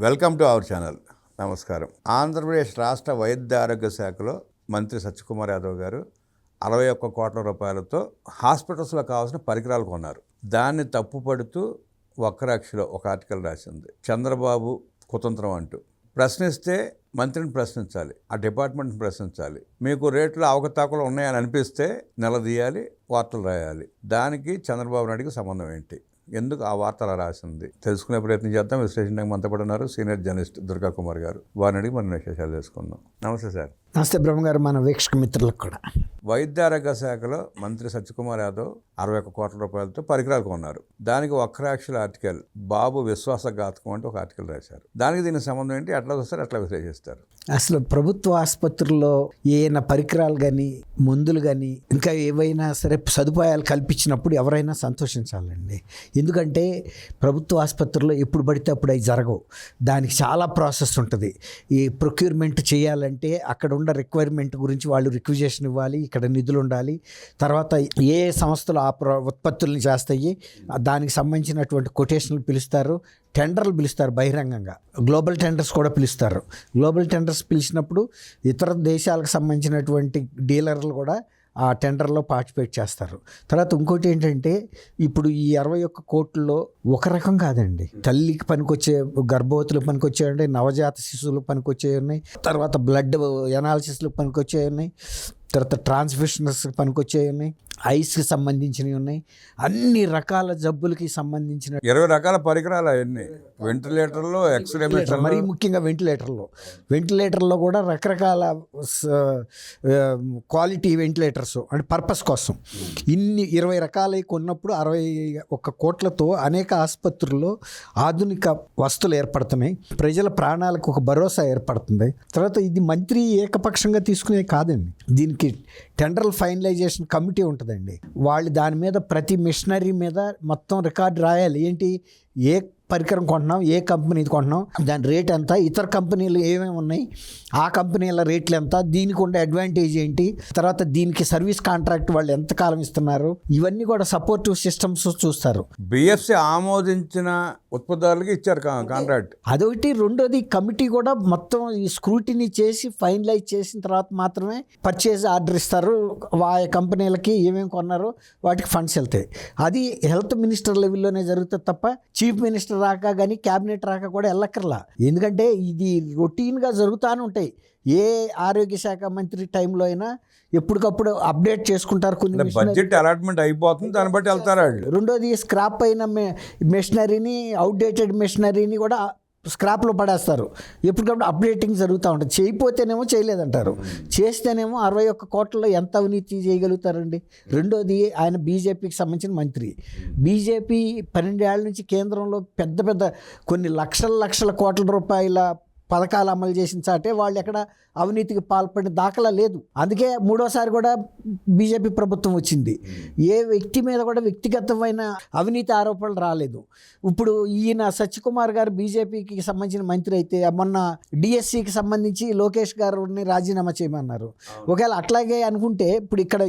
Welcome to our channel. నమస్కారం. ఆంధ్రప్రదేశ్ రాష్ట్ర వైద్య ఆరోగ్య శాఖలో మంత్రి సత్యకుమార్ యాదవ్ గారు 61 కోట్ల రూపాయలతో హాస్పిటల్స్లో కావాల్సిన పరికరాలు కొన్నారు. దాన్ని తప్పుపడుతూ వక్రాక్షిలో ఒక ఆర్టికల్ రాసింది. చంద్రబాబు కుతంత్రం అంటూ ప్రశ్నిస్తే మంత్రిని ప్రశ్నించాలి, ఆ డిపార్ట్మెంట్ని ప్రశ్నించాలి. మీకు రేట్లు అవకతవకలు ఉన్నాయని అనిపిస్తే నిలదీయాలి, వార్తలు రాయాలి. దానికి చంద్రబాబు నాయుడికి సంబంధం ఏంటి? ఎందుకు ఆ వార్త అలా రాసింది తెలుసుకునే ప్రయత్నం చేద్దాం. విశ్లేషణకు మనతో పాటు ఉన్నారు సీనియర్ జర్నలిస్ట్ దుర్గా కుమార్ గారు. వారిని అడిగి మనం విశేషాలు తెలుసుకుందాం. నమస్తే సార్. నమస్తే బ్రహ్మ గారు, మన వీక్షక మిత్రులకు కూడా. వైద్య ఆరోగ్య శాఖలో మంత్రి సత్యకుమార్ యాదవ్ 61 కోట్ల రూపాయలతో పరికరాలు కొన్నారు. దానికి వక్రాక్షుల ఆర్టికల్ బాబు విశ్వాసఘాతకం అంటే ఒక ఆర్టికల్ రాశారు. దానికి దీనికి సంబంధం ఏంటి? ఎట్లా వస్తారు, ఎట్లా విశ్లేషిస్తారు? అసలు ప్రభుత్వ ఆసుపత్రుల్లో ఏమైనా పరికరాలు కానీ మందులు కానీ ఇంకా ఏవైనా సరే సదుపాయాలు కల్పించినప్పుడు ఎవరైనా సంతోషించాలండి. ఎందుకంటే ప్రభుత్వ ఆసుపత్రుల్లో ఎప్పుడు పడితే అప్పుడు అవి జరగవు. దానికి చాలా ప్రాసెస్ ఉంటుంది. ఈ ప్రొక్యూర్మెంట్ చేయాలంటే అక్కడ ఉన్న రిక్వైర్మెంట్ గురించి వాళ్ళు రిక్విజేషన్ ఇవ్వాలి, ఇక్కడ నిధులు ఉండాలి. తర్వాత ఏ సంస్థలు ఆ ఉత్పత్తుల్ని చేస్తాయి దానికి సంబంధించినటువంటి కొటేషన్లు పిలుస్తారు, టెండర్లు పిలుస్తారు బహిరంగంగా. గ్లోబల్ టెండర్స్ కూడా పిలుస్తారు. గ్లోబల్ టెండర్స్ పిలిచినప్పుడు ఇతర దేశాలకు సంబంధించినటువంటి డీలర్లు కూడా ఆ టెండర్లో పార్టిసిపేట్ చేస్తారు. తర్వాత ఇంకోటి ఏంటంటే, ఇప్పుడు ఈ 61 కోట్లలో ఒక రకం కాదండి. తల్లికి పనికొచ్చే, గర్భవతులకు పనికొచ్చే ఉన్నాయి, నవజాత శిశువులకు పనికొచ్చే ఉన్నాయి, తర్వాత బ్లడ్ ఎనాలిసిస్లకు పనికొచ్చే ఉన్నాయి, తర్వాత ట్రాన్స్ఫ్యూషన్స్ పనికొచ్చే ఉన్నాయి, ఐస్కి సంబంధించినవి ఉన్నాయి. అన్ని రకాల జబ్బులకి సంబంధించిన 20 రకాల పరికరాలు అవన్నీ. వెంటిలేటర్లో, ఎక్స్రే, మరీ ముఖ్యంగా వెంటిలేటర్లో కూడా రకరకాల క్వాలిటీ వెంటిలేటర్స్ అంటే పర్పస్ కోసం ఇన్ని 20 రకాలై కొన్నప్పుడు 61 కోట్లతో అనేక ఆసుపత్రుల్లో ఆధునిక వస్తువులు ఏర్పడుతున్నాయి. ప్రజల ప్రాణాలకు ఒక భరోసా ఏర్పడుతుంది. తర్వాత ఇది మంత్రి ఏకపక్షంగా తీసుకునే కాదండి. దీనికి టెండర్ ఫైనలైజేషన్ కమిటీ ఉంటుందండి. వాళ్ళు దాని మీద ప్రతి మిషనరీ మీద మొత్తం రికార్డు రాయాలి. ఏంటి, ఏ పరికరం కొంటున్నాం, ఏ కంపెనీది కొంటున్నాం, దాని రేట్ ఎంత, ఇతర కంపెనీలు ఏమేమి ఉన్నాయి, ఆ కంపెనీల రేట్లు ఎంత, దీనికి ఉండే అడ్వాంటేజ్ ఏంటి, తర్వాత దీనికి సర్వీస్ కాంట్రాక్ట్ వాళ్ళు ఎంత కాలం ఇస్తున్నారు, ఇవన్నీ కూడా సపోర్టివ్ సిస్టమ్స్ చూస్తారు. బిఎఫ్సి ఆమోదించిన ఉత్పత్తులకి ఇచ్చారు కాంట్రాక్ట్. అదొకటి. రెండోది, కమిటీ కూడా మొత్తం ఈ స్క్రూటినీ చేసి ఫైనలైజ్ చేసిన తర్వాత మాత్రమే పర్చేజ్ ఆర్డర్ ఇస్తారు. ఆ కంపెనీలకి ఏమేమి కొన్నారో వాటికి ఫండ్స్ వెళ్తాయి. అది హెల్త్ మినిస్టర్ లెవెల్లోనే జరుగుతుంది తప్ప చీఫ్ మినిస్టర్ రాక కానీ క్యాబినెట్ రాక కూడా వెళ్ళక్కర్లా. ఎందుకంటే ఇది రొటీన్గా జరుగుతూనే ఉంటాయి. ఏ ఆరోగ్య శాఖ మంత్రి టైంలో అయినా ఎప్పటికప్పుడు అప్డేట్ చేసుకుంటారు. కొన్ని బడ్జెట్ అలాట్మెంట్ అయిపోతుంది, దాన్ని బట్టి వెళ్తారు వాళ్ళు. రెండోది, స్క్రాప్ అయిన మెషినరీని, అవుట్డేటెడ్ మెషినరీని కూడా స్క్రాప్లో పడేస్తారు. ఎప్పటికప్పుడు అప్డేటింగ్ జరుగుతూ ఉంటుంది. చేయకపోతేనేమో చేయలేదంటారు, చేస్తేనేమో 61 కోట్లలో ఎంత అవినీతి చేయగలుగుతారండి. రెండోది, ఆయన బీజేపీకి సంబంధించిన మంత్రి. బీజేపీ 12 ఏళ్ల నుంచి కేంద్రంలో పెద్ద పెద్ద కొన్ని లక్షల కోట్ల రూపాయల పథకాలు అమలు చేసిన చాటే వాళ్ళు ఎక్కడ అవినీతికి పాల్పడిన దాఖలా లేదు. అందుకే మూడోసారి కూడా బీజేపీ ప్రభుత్వం వచ్చింది. ఏ వ్యక్తి మీద కూడా వ్యక్తిగతమైన అవినీతి ఆరోపణలు రాలేదు. ఇప్పుడు ఈయన సత్యకుమార్ గారు బీజేపీకి సంబంధించిన మంత్రి అయితే మొన్న డిఎస్సికి సంబంధించి లోకేష్ గారిని రాజీనామా చేయమన్నారు. ఒకవేళ అట్లాగే అనుకుంటే ఇప్పుడు ఇక్కడ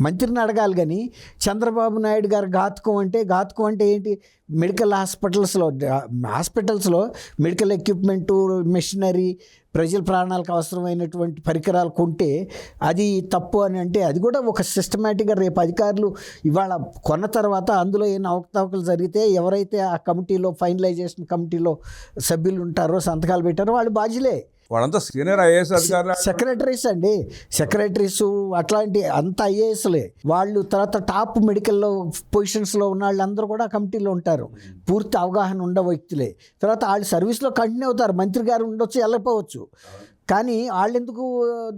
మంత్రిని అడగాలి కానీ చంద్రబాబు నాయుడు గారు ఘాతకం అంటే ఏంటి? మెడికల్ హాస్పిటల్స్లో మెడికల్ ఎక్విప్మెంటు, మెషినరీ, ప్రజల ప్రాణాలకు అవసరమైనటువంటి పరికరాలు కొంటే అది తప్పు అని అంటే, అది కూడా ఒక సిస్టమేటిక్గా రేపు అధికారులు ఇవాళ కొన్న తర్వాత అందులో ఏమైనా అవకతవకలు జరిగితే ఎవరైతే ఆ కమిటీలో, ఫైనలైజేషన్ కమిటీలో సభ్యులు ఉంటారో, సంతకాలు పెట్టారో వాళ్ళు బాధ్యులే. వాళ్ళంతా సీనియర్ ఐఏఎస్ అధికారులు, సెక్రటరీస్ అట్లాంటి అంత ఐఏఎస్లే వాళ్ళు. తర్వాత టాప్ మెడికల్లో పొజిషన్స్లో ఉన్న వాళ్ళందరూ కూడా కమిటీలో ఉంటారు. పూర్తి అవగాహన ఉండే వ్యక్తులే. తర్వాత వాళ్ళు సర్వీస్లో కంటిన్యూ అవుతారు. మంత్రి గారు ఉండొచ్చు, వెళ్ళకపోవచ్చు, కానీ వాళ్ళు ఎందుకు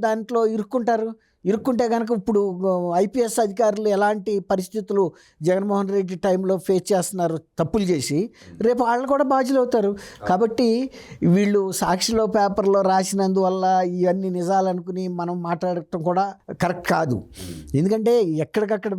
దాంట్లో ఇరుక్కుంటే కనుక ఇప్పుడు ఐపీఎస్ అధికారులు ఎలాంటి పరిస్థితులు జగన్మోహన్ రెడ్డి టైంలో ఫేస్ చేస్తున్నారు తప్పులు చేసి, రేపు వాళ్ళు కూడా బాధ్యులు అవుతారు. కాబట్టి వీళ్ళు సాక్షిలో, పేపర్లో రాసినందువల్ల ఇవన్నీ నిజాలు అనుకుని మనం మాట్లాడటం కూడా కరెక్ట్ కాదు. ఎందుకంటే ఎక్కడికక్కడ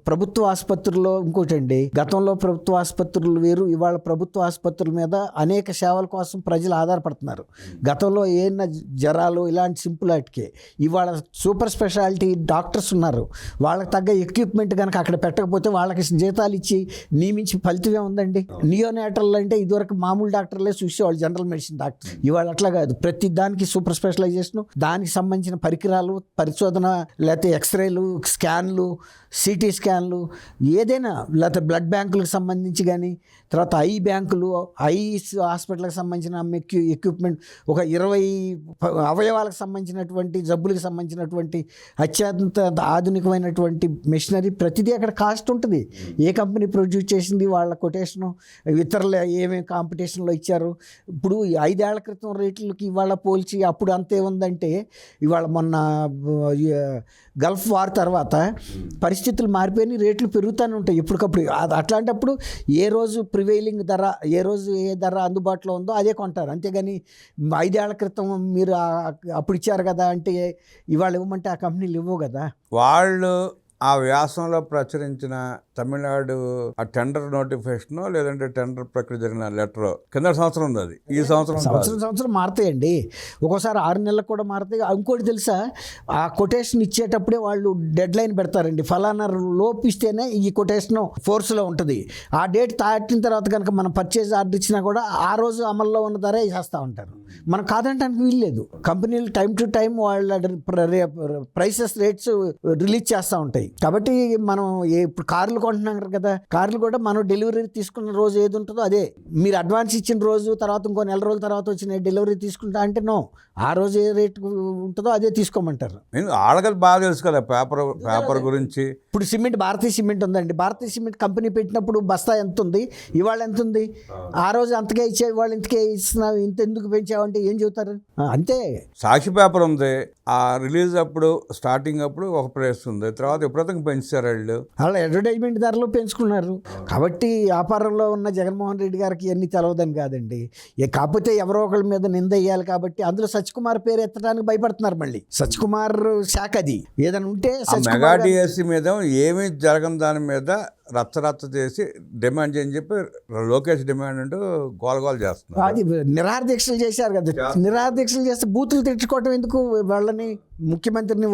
ప్రభుత్వ ఆసుపత్రుల్లో ఇంకోటండి, గతంలో ప్రభుత్వ ఆసుపత్రులు వేరు, ఇవాళ ప్రభుత్వ ఆసుపత్రుల మీద అనేక సేవల కోసం ప్రజలు ఆధారపడుతున్నారు. గతంలో ఏమైనా జ్వరాలు ఇలాంటి సింపుల్ వాటికే ఇవాళ సూపర్ స్పెషాలిటీ డాక్టర్స్ ఉన్నారు. వాళ్ళకి తగ్గ ఎక్విప్మెంట్ కనుక అక్కడ పెట్టకపోతే వాళ్ళకి జీతాలు ఇచ్చి నియమించి ఫలితమే ఉందండి. నియోనేటల్ అంటే ఇదివరకు మామూలు డాక్టర్లే చూసేవాళ్ళు, జనరల్ మెడిసిన్ డాక్టర్. ఇవాళ అట్లా కాదు, ప్రతి దానికి సూపర్ స్పెషలైజేషన్, దానికి సంబంధించిన పరికరాలు, పరిశోధన, లేకపోతే ఎక్స్రేలు, స్కాన్లు, సిటీ స్కాన్లు, ఏదైనా, లేకపోతే బ్లడ్ బ్యాంకులకు సంబంధించి కానీ, తర్వాత ఐ బ్యాంకులు, ఐ హాస్పిటల్కి సంబంధించిన ఎక్విప్మెంట్, ఒక 20 అవయవాలకు సంబంధించినటువంటి, జబ్బులకు సంబంధించినటువంటి అత్యంత ఆధునికమైనటువంటి మెషినరీ, ప్రతిదీ అక్కడ కాస్ట్ ఉంటుంది. ఏ కంపెనీ ప్రొడ్యూస్ చేసింది, వాళ్ళ కొటేషను, ఇతరులు ఏమేమి కాంపిటీషన్లో ఇచ్చారు. ఇప్పుడు 5 ఏళ్ల క్రితం రేట్లకి ఇవాళ పోల్చి అప్పుడు అంతే ఉందంటే, ఇవాళ మొన్న గల్ఫ్ వార్ తర్వాత పరిస్థితులు మారిపోయి రేట్లు పెరుగుతూనే ఉంటాయి ఎప్పటికప్పుడు. అట్లాంటప్పుడు ఏ రోజు ప్రివైలింగ్ ధర, ఏ రోజు ఏ ధర అందుబాటులో ఉందో అదే కొంటారు. అంతేగాని 5 ఏళ్ల క్రితం మీరు అప్పుడు ఇచ్చారు కదా అంటే ఇవాళ ఇవ్వమంటే ఆ కంపెనీలు ఇవ్వవు కదా. వాళ్ళు ఆ వ్యాసంలో ప్రచురించిన తమిళనాడు ఆ టెండర్ నోటిఫికేషన్ లేదంటే టెండర్ ప్రక్రియ జరిగిన లెటర్ కింద సంవత్సరం ఉంది, అది ఈ సంవత్సరం మారుతాయండి. ఒక్కోసారి 6 నెలలకు కూడా మారుతాయి. ఇంకోటి తెలుసా, ఆ కొటేషన్ ఇచ్చేటప్పుడే వాళ్ళు డెడ్ లైన్ పెడతారండి. ఫలానా లోపు ఇస్తేనే ఈ కొటేషన్ ఫోర్స్లో ఉంటుంది. ఆ డేట్ దాటిన తర్వాత కనుక మనం పర్చేజ్ ఆర్డర్ ఇచ్చినా కూడా ఆ రోజు అమల్లో ఉన్న ధరే చేస్తూ ఉంటారు. మనం కాదంటానికి వీల్లేదు. కంపెనీలు టైం టు టైం వాళ్ళ ప్రైసెస్ రేట్స్ రిలీజ్ చేస్తూ ఉంటాయి. కాబట్టి మనం ఇప్పుడు కార్లు కొంటున్నాం కదా, కార్లు కూడా మనం డెలివరీ తీసుకున్న రోజు ఏది ఉంటుందో అదే. మీరు అడ్వాన్స్ ఇచ్చిన రోజు తర్వాత ఇంకో నెల రోజుల తర్వాత వచ్చిన డెలివరీ తీసుకుంటా అంటే నో, ఆ రోజు ఏ రేట్ ఉంటుందో అదే తీసుకోమంటారు. ఆడగలు బాగా తెలుసు కదా పేపర్ గురించి. ఇప్పుడు సిమెంట్, భారతీయ సిమెంట్ ఉందండి. భారతీయ సిమెంట్ కంపెనీ పెట్టినప్పుడు బస్తా ఎంత ఉంది, ఇవాళ ఎంత ఉంది, ఆ రోజు అంతకే ఇచ్చే, ఇవాళ ఇంతకే ఇస్తున్నావు, ఇంత ఎందుకు పెంచావంటే ఏం చెబుతారు? అంతే. సాక్షి పేపర్ ఉంది, ఆ రిలీజ్ అప్పుడు స్టార్టింగ్ అప్పుడు ఒక ప్రైస్ ఉంది, తర్వాత ఎప్పుడైతే పెంచారు వాళ్ళు. అలా అడ్వర్టైజ్మెంట్ ధరలు పెంచుకున్నారు. కాబట్టి వ్యాపారంలో ఉన్న జగన్మోహన్ రెడ్డి గారికి ఇవన్నీ తెలవదని కాదండి. కాకపోతే ఎవరో ఒకళ్ళ మీద నింద వేయాలి కాబట్టి అందులో సత్యకుమార్ పేరు ఎత్తడానికి భయపడుతున్నారు. మళ్ళీ సత్యకుమార్ శాఖ అది ఏదైనా ఉంటే మెగా డిఎస్సి మీద ఏమీ జరగని దాని మీద రచ్చ చేసి డిమాండ్ చేయని చెప్పి లోకేష్ డిమాండ్ అంటూ గోలగోలు చేస్తున్నారు. అది నిరాహార దీక్షలు చేశారు కదా. నిరాహార దీక్షలు చేస్తే బూతులు తెచ్చుకోవటం ఎందుకు? వాళ్ళని, ముఖ్యమంత్రిని,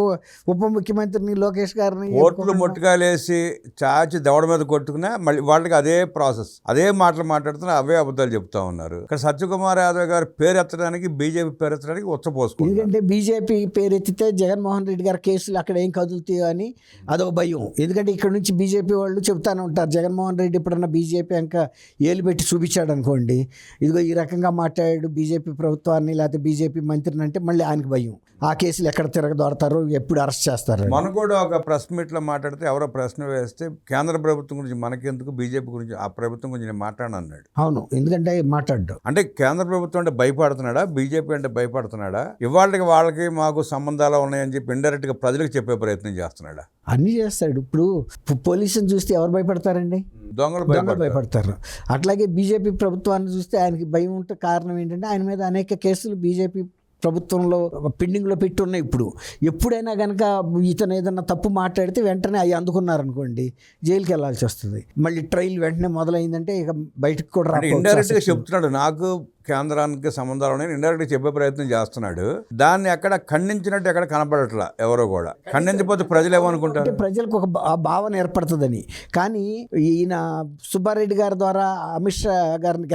ఉప ముఖ్యమంత్రిని, లోకేష్ గారిని ఓట్లు ముట్టుకాలేసి చాచి దవడ మీద కొట్టుకున్నా మళ్ళీ వాళ్ళకి అదే ప్రాసెస్, అదే మాటలు మాట్లాడుతున్నా, అవే అబద్ధాలు చెప్తా ఉన్నారు. ఇక్కడ సత్యకుమార్ యాదవ్ గారు పేరు ఎత్తడానికి, బీజేపీ పేరు ఎత్తడానికి ఉచ్చపోసుకుంటారు. ఎందుకంటే బీజేపీ పేరు ఎత్తితే జగన్మోహన్ రెడ్డి గారి కేసులు అక్కడ ఏం కదులుతాయో అని అదో భయం. ఎందుకంటే ఇక్కడ నుంచి బీజేపీ వాళ్ళు చెబుతానే ఉంటారు, జగన్మోహన్ రెడ్డి ఎప్పుడన్నా బీజేపీ ఇంకా ఏలు పెట్టి చూపించాడు అనుకోండి, ఇదిగో ఈ రకంగా మాట్లాడాడు బీజేపీ ప్రభుత్వాన్ని లేకపోతే బీజేపీ మంత్రిని అంటే మళ్ళీ ఆయనకు భయం. ఆ కేసులు ఎక్కడ తిరగదోడతారు, ఎప్పుడు అరెస్ట్ చేస్తారు. మనం కూడా ఒక ప్రెస్ మీట్లో మాట్లాడితే ఎవరో ప్రశ్న వేస్తే కేంద్ర ప్రభుత్వం గురించి మనకెందుకు, బీజేపీ గురించి, ఆ ప్రభుత్వం గురించి నేను మాట్లాడన్నాడు. అవును, ఎందుకంటే మాట్లాడు అంటే కేంద్ర ప్రభుత్వం అంటే భయపడుతున్నాడా, బీజేపీ అంటే భయపడుతున్నాడా, ఇవాళకి వాళ్ళకి మాకు సంబంధాలు ఉన్నాయని చెప్పి ఇండైరెక్ట్గా ప్రజలకు చెప్పే ప్రయత్నం చేస్తున్నాడా? అన్నీ చేస్తాడు. ఇప్పుడు పోలీసుని చూస్తే ఎవరు భయపడతారండి? దొంగలు భయపడతారు. అట్లాగే బీజేపీ ప్రభుత్వాన్ని చూస్తే ఆయనకి భయం ఉంటే కారణం ఏంటంటే ఆయన మీద అనేక కేసులు బీజేపీ ప్రభుత్వంలో పెండింగ్లో పెట్టి ఉన్నాయి. ఇప్పుడు ఎప్పుడైనా కనుక ఇతను ఏదన్నా తప్పు మాట్లాడితే వెంటనే అవి అందుకున్నారనుకోండి, జైలుకి వెళ్ళాల్సి వస్తుంది. మళ్ళీ ట్రయల్ వెంటనే మొదలైందంటే ఇక బయటకు కూడా రాకపోవచ్చు. ఇండైరెక్ట్గా చెప్తున్నాడు, నాకు కేంద్రానికి సంబంధాలు ఉన్నాయని ఇండైరెక్ట్గా చెప్పే ప్రయత్నం చేస్తున్నాడు. దాన్ని ఎక్కడ ఖండించినట్టు ఎక్కడ కనపడట్లా ఎవరో కూడా. ఖండించకపోతే ప్రజలు ఏమనుకుంటారు? ప్రజలకు ఒక భావన ఏర్పడుతుందని. కానీ ఈయన సుబ్బారెడ్డి గారి ద్వారా అమిత్ షా గారిని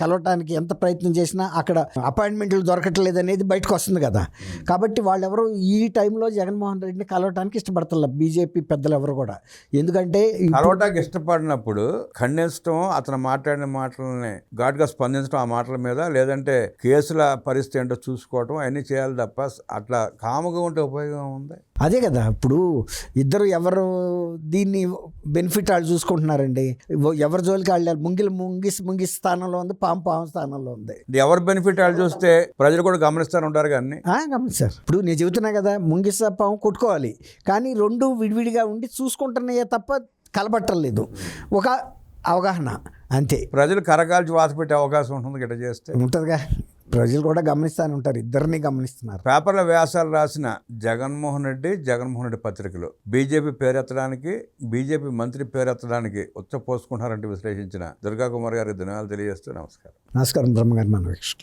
కలవటానికి ఎంత ప్రయత్నం చేసినా అక్కడ అపాయింట్మెంట్లు దొరకట్లేదు అనేది బయటకు వస్తుంది కదా. కాబట్టి వాళ్ళెవరూ ఈ టైంలో జగన్మోహన్ రెడ్డిని కలవటానికి ఇష్టపడతారు బీజేపీ పెద్దలు ఎవరు కూడా. ఎందుకంటే కలవటానికి ఇష్టపడినప్పుడు ఖండించడం, అతను మాట్లాడిన మాటలని ఘాటుగా స్పందించడం, ఆ మాటల మీద, లేదంటే కేసుల పరిస్థితి ఏంటో చూసుకోవటం, అవన్నీ చేయాలి తప్ప అట్లా కాముగా ఉంటే ఉపయోగం ఉంది? అదే కదా. ఇప్పుడు ఇద్దరు ఎవరు దీన్ని బెనిఫిట్ వాళ్ళు చూసుకుంటున్నారండి. ఎవరి జోలికి వాళ్ళు ముంగి స్థానంలో ఉంది, పాము స్థానంలో ఉంది. ఎవరు బెనిఫిట్ వాళ్ళు చూస్తే ప్రజలు కూడా గమనిస్తారు ఉంటారు. కానీ గమనిస్తారు. ఇప్పుడు నేను చెబుతున్నా కదా, ముంగిస పాము కొట్టుకోవాలి, కానీ రెండు విడివిడిగా ఉండి చూసుకుంటున్నాయే తప్ప కలపట్టలేదు. ఒక అవగాహన అంతే. ప్రజలు కరగాల్చి వాత పెట్టే అవకాశం ఉంటుంది గిట్ట చేస్తే. ఉంటుందిగా. ప్రజలు కూడా గమనిస్తూనే ఉంటారు, ఇద్దరిని గమనిస్తున్నారు. పేపర్ల వ్యాసాలు రాసిన జగన్మోహన్ రెడ్డి పత్రికలు బీజేపీ పేరెత్తడానికి, బీజేపీ మంత్రి పేరెత్తడానికి ఉచ్చపోసుకుంటున్నారంటే విశ్లేషించిన దుర్గా కుమార్ గారికి ధన్యవాదాలు తెలియజేస్తూ నమస్కారం. నమస్కారం బ్రహ్మగారి మన వీక్షకులు.